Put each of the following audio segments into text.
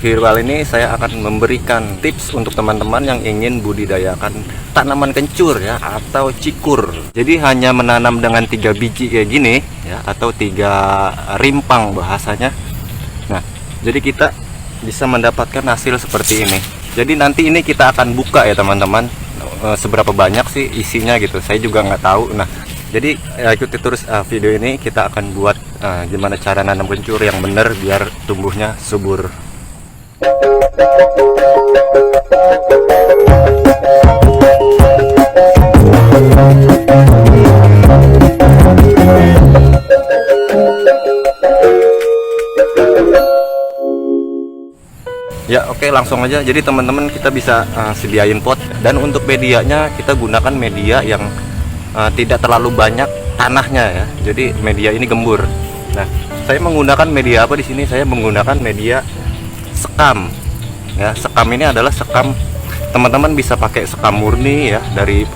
viral ini saya akan memberikan tips untuk teman-teman yang ingin budidayakan tanaman kencur ya, atau cikur. Jadi hanya menanam dengan 3 biji kayak gini ya, atau 3 rimpang bahasanya. Nah, jadi kita bisa mendapatkan hasil seperti ini. Jadi nanti ini kita akan buka ya teman-teman, seberapa banyak sih isinya gitu, saya juga nggak tahu. Nah, jadi ikuti terus video ini, kita akan buat gimana cara nanam kencur yang benar biar tumbuhnya subur. Ya oke, langsung aja. Jadi teman-teman kita bisa sediain pot, dan untuk medianya kita gunakan media yang tidak terlalu banyak tanahnya ya. Jadi media ini gembur. Nah, saya menggunakan media apa di sini? Saya menggunakan media sekam. Ya, sekam ini adalah sekam, teman-teman bisa pakai sekam murni ya dari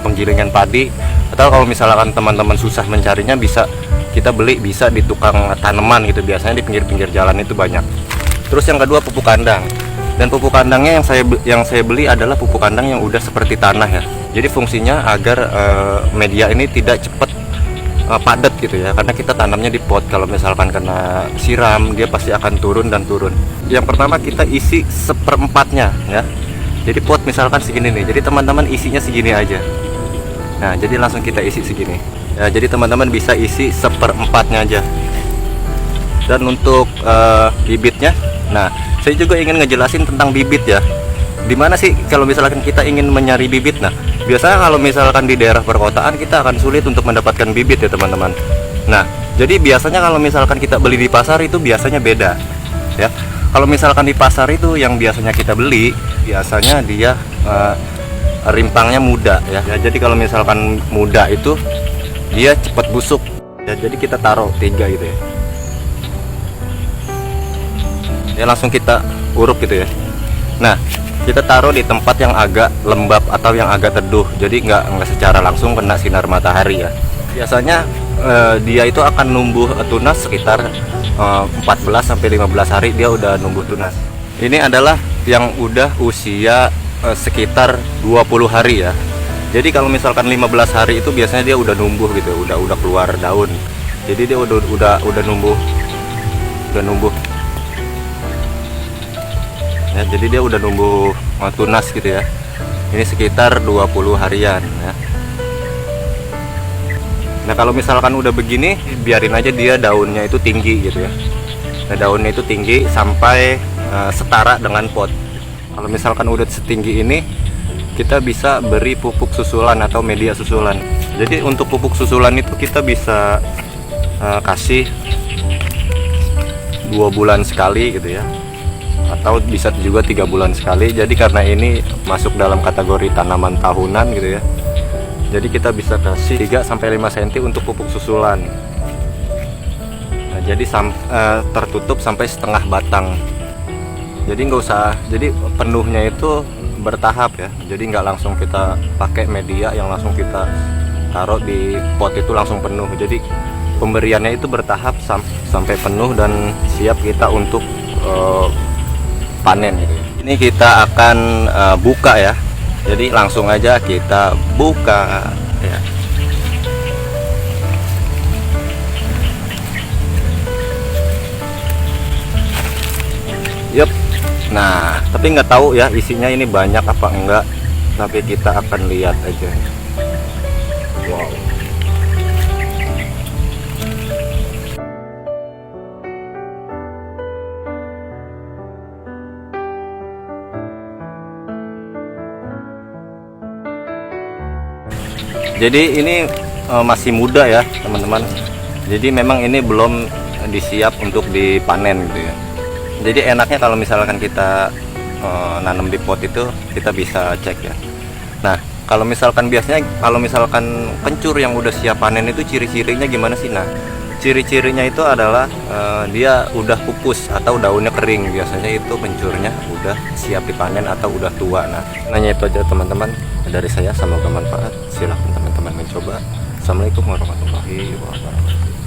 penggilingan padi, atau kalau misalkan teman-teman susah mencarinya bisa kita beli, bisa di tukang tanaman gitu. Biasanya di pinggir-pinggir jalan itu banyak. Terus yang kedua pupuk kandang, dan pupuk kandangnya yang saya beli adalah pupuk kandang yang udah seperti tanah ya. Jadi fungsinya agar media ini tidak cepat padat gitu ya, karena kita tanamnya di pot. Kalau misalkan kena siram dia pasti akan turun dan turun. Yang pertama kita isi 1/4-nya ya. Jadi pot misalkan segini nih, jadi teman-teman isinya segini aja. Nah, jadi langsung kita isi segini ya. Jadi teman-teman bisa isi 1/4-nya aja. Dan untuk bibitnya, nah saya juga ingin ngejelasin tentang bibit ya. Dimana sih kalau misalkan kita ingin mencari bibit? Nah, biasanya kalau misalkan di daerah perkotaan kita akan sulit untuk mendapatkan bibit ya teman-teman. Nah, jadi biasanya kalau misalkan kita beli di pasar itu biasanya beda ya. Kalau misalkan di pasar itu yang biasanya kita beli, biasanya dia rimpangnya muda ya. Jadi kalau misalkan muda itu dia cepat busuk ya. Jadi kita taruh 3 gitu ya. Ya langsung kita uruk gitu ya. Nah, kita taruh di tempat yang agak lembab atau yang agak teduh, jadi nggak secara langsung kena sinar matahari ya. Biasanya dia itu akan numbuh tunas sekitar 14-15 hari dia udah numbuh tunas. Ini adalah yang udah usia sekitar 20 hari ya. Jadi kalau misalkan 15 hari itu biasanya dia udah numbuh gitu, udah keluar daun. Jadi dia udah numbuh ya, jadi dia udah numbuh tunas gitu ya. Ini sekitar 20 harian ya. Nah, kalau misalkan udah begini, biarin aja dia daunnya itu tinggi gitu ya. Nah, daunnya itu tinggi sampai setara dengan pot. Kalau misalkan udah setinggi ini, kita bisa beri pupuk susulan atau media susulan. Jadi untuk pupuk susulan itu kita bisa kasih 2 bulan sekali gitu ya, atau bisa juga 3 bulan sekali. Jadi karena ini masuk dalam kategori tanaman tahunan gitu ya, jadi kita bisa kasih 3-5 cm untuk pupuk susulan. Nah, jadi tertutup sampai setengah batang. Jadi nggak usah, jadi penuhnya itu bertahap ya. Jadi nggak langsung kita pakai media yang langsung kita taruh di pot itu langsung penuh. Jadi pemberiannya itu bertahap sampai penuh dan siap kita untuk panen gitu. Ini kita akan buka ya. Jadi langsung aja kita buka ya. Yup. Nah, tapi nggak tahu ya isinya ini banyak apa enggak. Tapi kita akan lihat aja. Wow. Jadi ini masih muda ya teman-teman. Jadi memang ini belum disiap untuk dipanen gitu ya. Jadi enaknya kalau misalkan kita nanam di pot itu kita bisa cek ya. Nah, kalau misalkan biasanya kalau misalkan kencur yang udah siap panen itu ciri-cirinya gimana sih? Nah, ciri-cirinya itu adalah dia udah pupus atau daunnya kering. Biasanya itu kencurnya udah siap dipanen atau udah tua. Nah, nanya itu aja teman-teman dari saya, semoga manfaat. Silahkan teman-teman mencoba. Assalamualaikum warahmatullahi wabarakatuh.